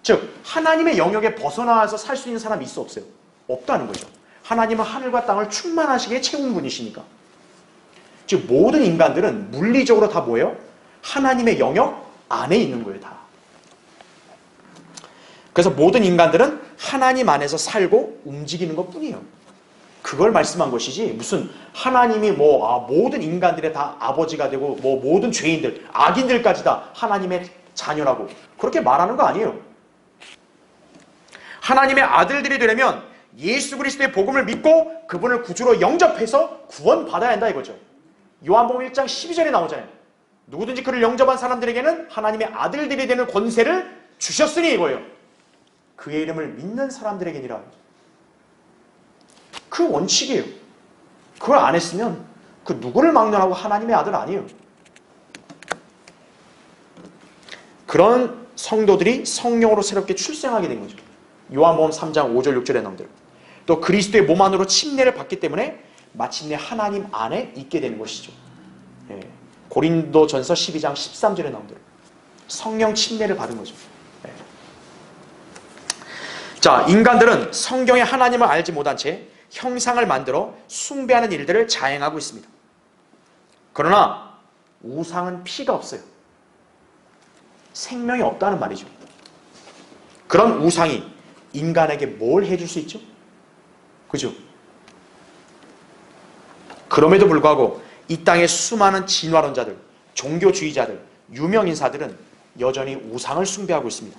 즉 하나님의 영역에 벗어나와서 살 수 있는 사람이 있어 없어요? 없다는 거죠. 하나님은 하늘과 땅을 충만하시게 채운 분이시니까. 즉 모든 인간들은 물리적으로 다 뭐예요? 하나님의 영역 안에 있는 거예요. 다. 그래서 모든 인간들은 하나님 안에서 살고 움직이는 것뿐이에요. 그걸 말씀한 것이지 무슨 하나님이 모든 인간들의 다 아버지가 되고 모든 죄인들, 악인들까지 다 하나님의 자녀라고 그렇게 말하는 거 아니에요. 하나님의 아들들이 되려면 예수 그리스도의 복음을 믿고 그분을 구주로 영접해서 구원받아야 한다 이거죠. 요한복음 1장 12절에 나오잖아요. 누구든지 그를 영접한 사람들에게는 하나님의 아들들이 되는 권세를 주셨으니 이거예요. 그의 이름을 믿는 사람들에게니라. 그 원칙이에요. 그걸 안 했으면 그 누구를 막론하고 하나님의 아들 아니에요. 그런 성도들이 성령으로 새롭게 출생하게 된 거죠. 요한복음 3장 5절 6절에 나온 대로. 또 그리스도의 몸 안으로 침례를 받기 때문에 마침내 하나님 안에 있게 되는 것이죠. 예. 고린도전서 12장 13절에 나온 대로 성령 침례를 받은 거죠. 예. 자, 인간들은 성경의 하나님을 알지 못한 채 형상을 만들어 숭배하는 일들을 자행하고 있습니다. 그러나 우상은 피가 없어요. 생명이 없다는 말이죠. 그런 우상이 인간에게 뭘 해줄 수 있죠? 그죠? 그럼에도 불구하고 이 땅의 수많은 진화론자들, 종교주의자들, 유명인사들은 여전히 우상을 숭배하고 있습니다.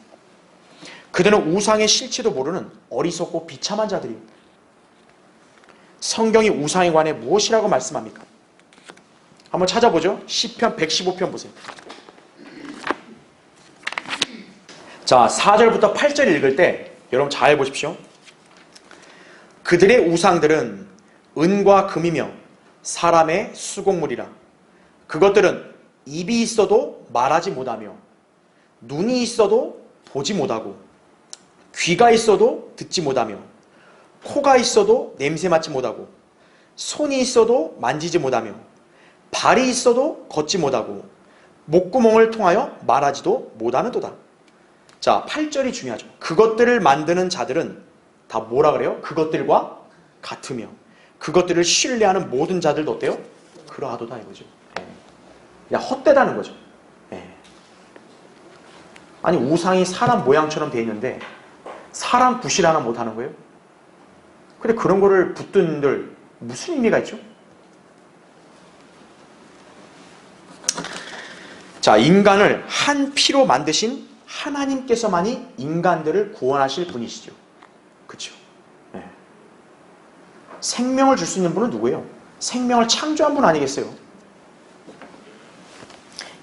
그들은 우상의 실체도 모르는 어리석고 비참한 자들이에요. 성경이 우상에 관해 무엇이라고 말씀합니까? 한번 찾아보죠. 시편 115편 보세요. 자, 4절부터 8절 읽을 때 여러분 잘 보십시오. 그들의 우상들은 은과 금이며 사람의 수곡물이라. 그것들은 입이 있어도 말하지 못하며 눈이 있어도 보지 못하고 귀가 있어도 듣지 못하며 코가 있어도 냄새 맡지 못하고 손이 있어도 만지지 못하며 발이 있어도 걷지 못하고 목구멍을 통하여 말하지도 못하는도다. 자, 8절이 중요하죠. 그것들을 만드는 자들은 다 뭐라 그래요? 그것들과 같으며 그것들을 신뢰하는 모든 자들도 어때요? 그러하도다 이거죠. 그냥 헛되다는 거죠. 아니 우상이 사람 모양처럼 돼 있는데 사람 구실 하나 못하는 거예요? 근데 그런 거를 붙든들 무슨 의미가 있죠? 자, 인간을 한 피로 만드신 하나님께서만이 인간들을 구원하실 분이시죠. 그렇죠? 네. 생명을 줄 수 있는 분은 누구예요? 생명을 창조한 분 아니겠어요?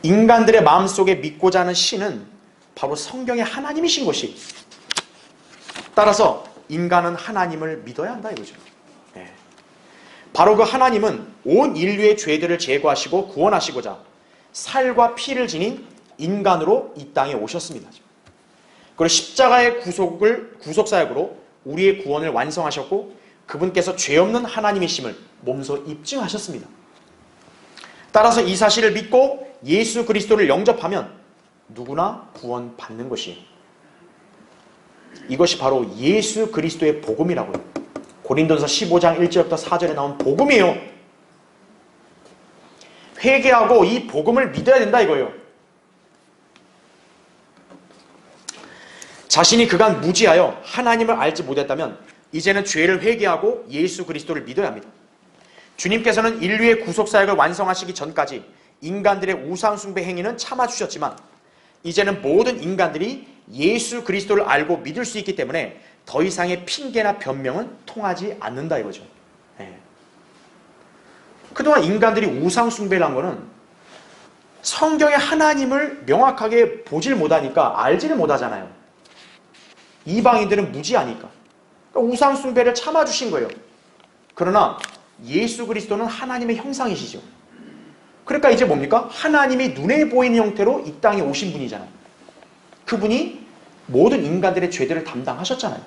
인간들의 마음속에 믿고자 하는 신은 바로 성경의 하나님이신 것이. 따라서 인간은 하나님을 믿어야 한다 이거죠. 네. 바로 그 하나님은 온 인류의 죄들을 제거하시고 구원하시고자 살과 피를 지닌 인간으로 이 땅에 오셨습니다. 그리고 십자가의 구속사역으로 우리의 구원을 완성하셨고 그분께서 죄 없는 하나님이심을 몸소 입증하셨습니다. 따라서 이 사실을 믿고 예수 그리스도를 영접하면 누구나 구원받는 것이에요. 이것이 바로 예수 그리스도의 복음이라고요. 고린도전서 15장 1절부터 4절에 나온 복음이에요. 회개하고 이 복음을 믿어야 된다 이거예요. 자신이 그간 무지하여 하나님을 알지 못했다면 이제는 죄를 회개하고 예수 그리스도를 믿어야 합니다. 주님께서는 인류의 구속사역을 완성하시기 전까지 인간들의 우상숭배 행위는 참아주셨지만 이제는 모든 인간들이 예수 그리스도를 알고 믿을 수 있기 때문에 더 이상의 핑계나 변명은 통하지 않는다 이거죠. 네. 그동안 인간들이 우상숭배를 한 거는 성경의 하나님을 명확하게 보질 못하니까 알지를 못하잖아요. 이방인들은 무지하니까. 그러니까 우상숭배를 참아주신 거예요. 그러나 예수 그리스도는 하나님의 형상이시죠. 그러니까 이제 뭡니까? 하나님이 눈에 보이는 형태로 이 땅에 오신 분이잖아요. 그분이 모든 인간들의 죄들을 담당하셨잖아요.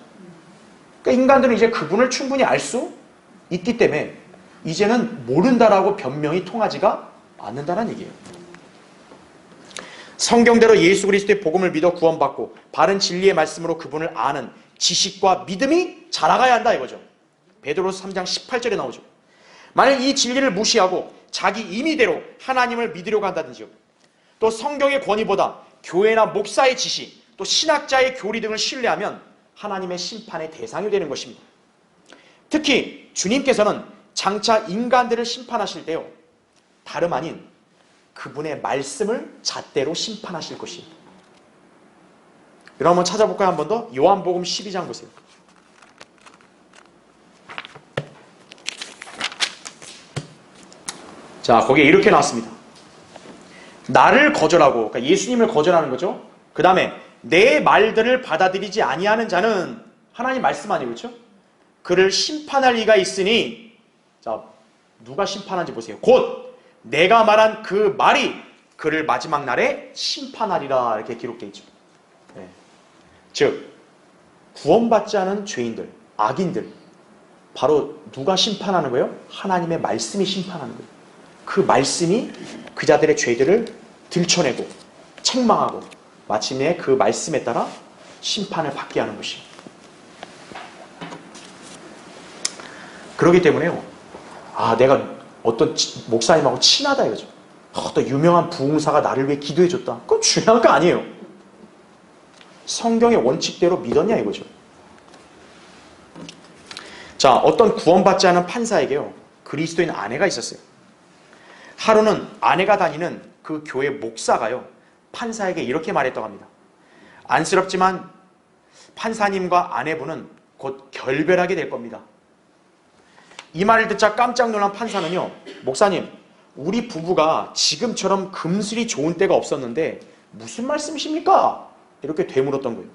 그러니까 인간들은 이제 그분을 충분히 알 수 있기 때문에 이제는 모른다라고 변명이 통하지가 않는다는 얘기예요. 성경대로 예수 그리스도의 복음을 믿어 구원받고 바른 진리의 말씀으로 그분을 아는 지식과 믿음이 자라가야 한다 이거죠. 베드로서 3장 18절에 나오죠. 만약 이 진리를 무시하고 자기 임의대로 하나님을 믿으려고 한다든지요, 또 성경의 권위보다 교회나 목사의 지시, 또 신학자의 교리 등을 신뢰하면 하나님의 심판의 대상이 되는 것입니다. 특히 주님께서는 장차 인간들을 심판하실 때요, 다름 아닌 그분의 말씀을 잣대로 심판하실 것입니다. 여러분 한번 찾아볼까요? 한 번 더. 요한복음 12장 보세요. 자, 거기에 이렇게 나왔습니다. 나를 거절하고, 그러니까 예수님을 거절하는 거죠. 그 다음에 내 말들을 받아들이지 아니하는 자는, 하나님 말씀 아니에요, 그렇죠? 그를 심판할 이가 있으니, 자, 누가 심판한지 보세요. 곧 내가 말한 그 말이 그를 마지막 날에 심판하리라, 이렇게 기록되어 있죠. 네. 즉 구원받지 않은 죄인들, 악인들, 바로 누가 심판하는 거예요? 하나님의 말씀이 심판하는 거예요. 그 말씀이 그 자들의 죄들을 들춰내고 책망하고 마침내 그 말씀에 따라 심판을 받게 하는 것이에요. 그렇기 때문에요, 내가 어떤 목사님하고 친하다 이거죠. 어떤 유명한 부흥사가 나를 위해 기도해줬다. 그건 중요한 거 아니에요. 성경의 원칙대로 믿었냐 이거죠. 자, 어떤 구원받지 않은 판사에게요, 그리스도인 아내가 있었어요. 하루는 아내가 다니는 그 교회 목사가요, 판사에게 이렇게 말했다고 합니다. 안쓰럽지만 판사님과 아내분은 곧 결별하게 될 겁니다. 이 말을 듣자 깜짝 놀란 판사는요, 목사님, 우리 부부가 지금처럼 금슬이 좋은 때가 없었는데 무슨 말씀이십니까? 이렇게 되물었던 거예요.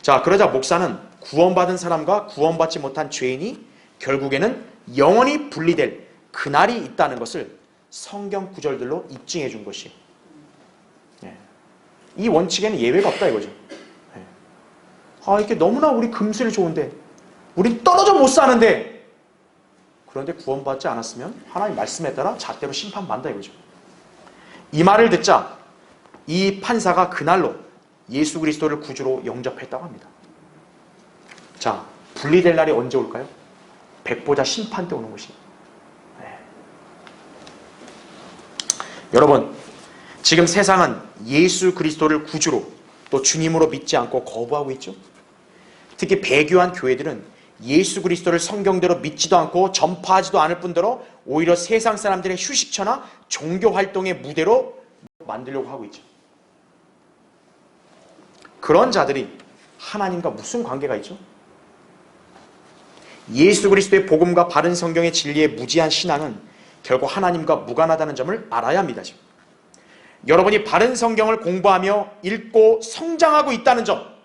자, 그러자 목사는 구원받은 사람과 구원받지 못한 죄인이 결국에는 영원히 분리될 그날이 있다는 것을 성경 구절들로 입증해 준 것이, 이 원칙에는 예외가 없다 이거죠. 이렇게 너무나 우리 금슬이 좋은데, 우린 떨어져 못 사는데, 그런데 구원받지 않았으면 하나님 말씀에 따라 잣대로 심판받는다 이거죠. 이 말을 듣자 이 판사가 그날로 예수 그리스도를 구주로 영접했다고 합니다. 자, 분리될 날이 언제 올까요? 백보자 심판 때 오는 것입니다. 여러분, 지금 세상은 예수 그리스도를 구주로 또 주님으로 믿지 않고 거부하고 있죠. 특히 배교한 교회들은 예수 그리스도를 성경대로 믿지도 않고 전파하지도 않을 뿐더러 오히려 세상 사람들의 휴식처나 종교 활동의 무대로 만들려고 하고 있죠. 그런 자들이 하나님과 무슨 관계가 있죠? 예수 그리스도의 복음과 바른 성경의 진리의 무지한 신앙은 결국 하나님과 무관하다는 점을 알아야 합니다. 지금. 여러분이 바른 성경을 공부하며 읽고 성장하고 있다는 점,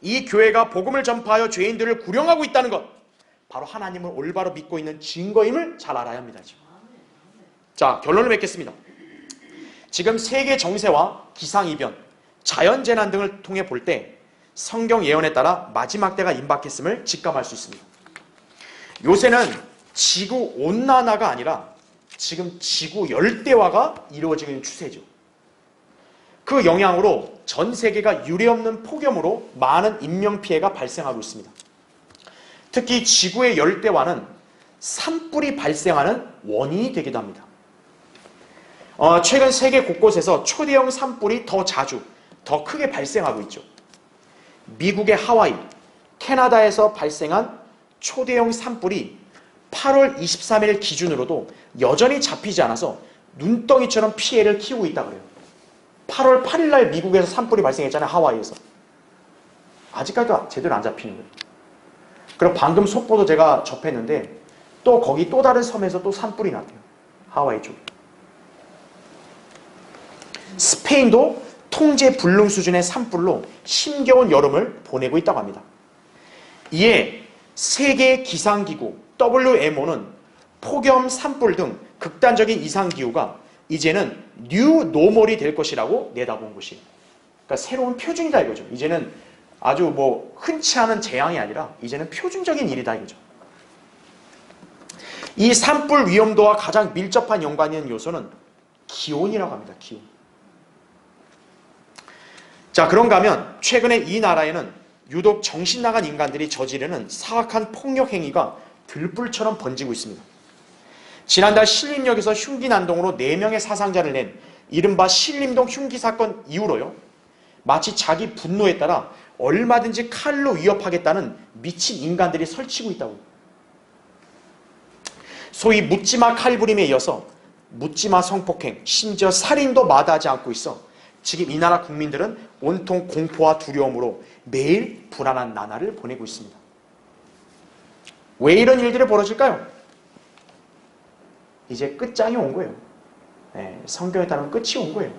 이 교회가 복음을 전파하여 죄인들을 구령하고 있다는 것, 바로 하나님을 올바로 믿고 있는 증거임을 잘 알아야 합니다. 지금. 자, 결론을 맺겠습니다. 지금 세계 정세와 기상이변, 자연재난 등을 통해 볼 때 성경 예언에 따라 마지막 때가 임박했음을 직감할 수 있습니다. 요새는 지구 온난화가 아니라 지금 지구 열대화가 이루어지고 있는 추세죠. 그 영향으로 전 세계가 유례없는 폭염으로 많은 인명피해가 발생하고 있습니다. 특히 지구의 열대화는 산불이 발생하는 원인이 되기도 합니다. 최근 세계 곳곳에서 초대형 산불이 더 자주, 더 크게 발생하고 있죠. 미국의 하와이, 캐나다에서 발생한 초대형 산불이 8월 23일 기준으로도 여전히 잡히지 않아서 눈덩이처럼 피해를 키우고 있다고 그래요. 8월 8일 날 미국에서 산불이 발생했잖아요. 하와이에서. 아직까지도 제대로 안 잡히는 거예요. 그리고 방금 속보도 제가 접했는데 또 거기 또 다른 섬에서 또 산불이 났대요. 하와이 쪽에. 스페인도 통제 불능 수준의 산불로 힘겨운 여름을 보내고 있다고 합니다. 이에 세계 기상기구 WMO는 폭염, 산불 등 극단적인 이상기후가 이제는 뉴 노멀이 될 것이라고 내다본 것이, 그러니까 새로운 표준이다 이거죠. 이제는 아주 흔치 않은 재앙이 아니라 이제는 표준적인 일이다 이거죠. 이 산불 위험도와 가장 밀접한 연관이 있는 요소는 기온이라고 합니다. 기온. 자, 그런가 하면 최근에 이 나라에는 유독 정신 나간 인간들이 저지르는 사악한 폭력 행위가 들불처럼 번지고 있습니다. 지난달 신림역에서 흉기 난동으로 4명의 사상자를 낸 이른바 신림동 흉기 사건 이후로요, 마치 자기 분노에 따라 얼마든지 칼로 위협하겠다는 미친 인간들이 설치고 있다고. 소위 묻지마 칼부림에 이어서 묻지마 성폭행, 심지어 살인도 마다하지 않고 있어 지금 이 나라 국민들은 온통 공포와 두려움으로 매일 불안한 나날을 보내고 있습니다. 왜 이런 일들이 벌어질까요? 이제 끝장이 온 거예요. 성경에 따르면 끝이 온 거예요.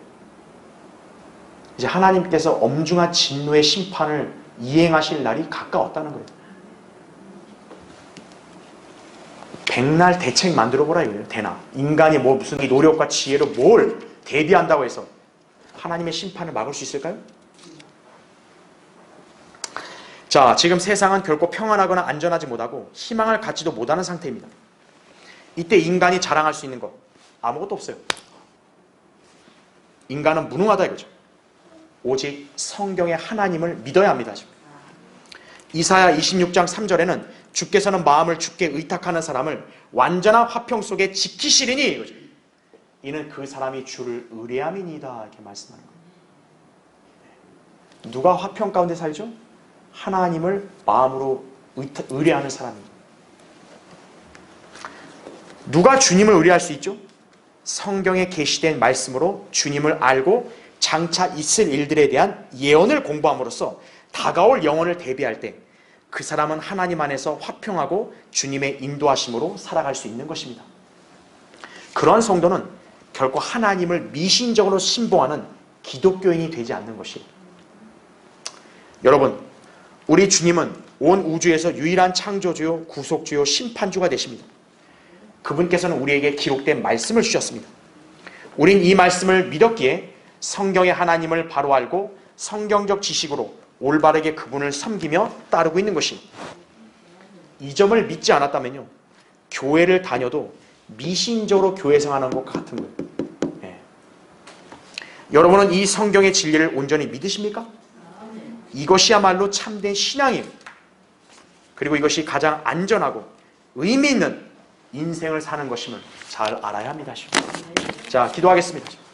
이제 하나님께서 엄중한 진노의 심판을 이행하실 날이 가까웠다는 거예요. 백날 대책 만들어보라 이거예요. 대나 인간이 뭐 무슨 노력과 지혜로 뭘 대비한다고 해서 하나님의 심판을 막을 수 있을까요? 자, 지금 세상은 결코 평안하거나 안전하지 못하고 희망을 갖지도 못하는 상태입니다. 이때 인간이 자랑할 수 있는 것 아무것도 없어요. 인간은 무능하다 이거죠. 오직 성경의 하나님을 믿어야 합니다. 이사야 26장 3절에는 주께서는 마음을 주께 의탁하는 사람을 완전한 화평 속에 지키시리니 이거죠. 이는 그 사람이 주를 의뢰함이니이다 이렇게 말씀하는 거예요. 누가 화평 가운데 살죠? 하나님을 마음으로 의뢰하는 사람입니다. 누가 주님을 의뢰할 수 있죠? 성경에 계시된 말씀으로 주님을 알고 장차 있을 일들에 대한 예언을 공부함으로써 다가올 영혼을 대비할 때 그 사람은 하나님 안에서 화평하고 주님의 인도하심으로 살아갈 수 있는 것입니다. 그러한 성도는 결코 하나님을 미신적으로 신봉하는 기독교인이 되지 않는 것이에요. 여러분, 우리 주님은 온 우주에서 유일한 창조주요, 구속주요, 심판주가 되십니다. 그분께서는 우리에게 기록된 말씀을 주셨습니다. 우린 이 말씀을 믿었기에 성경의 하나님을 바로 알고 성경적 지식으로 올바르게 그분을 섬기며 따르고 있는 것입니다. 이 점을 믿지 않았다면요, 교회를 다녀도 미신적으로 교회 생활하는 것 같은 거예요. 여러분은 이 성경의 진리를 온전히 믿으십니까? 이것이야말로 참된 신앙이에요. 그리고 이것이 가장 안전하고 의미 있는 인생을 사는 것임을 잘 알아야 합니다. 자, 기도하겠습니다.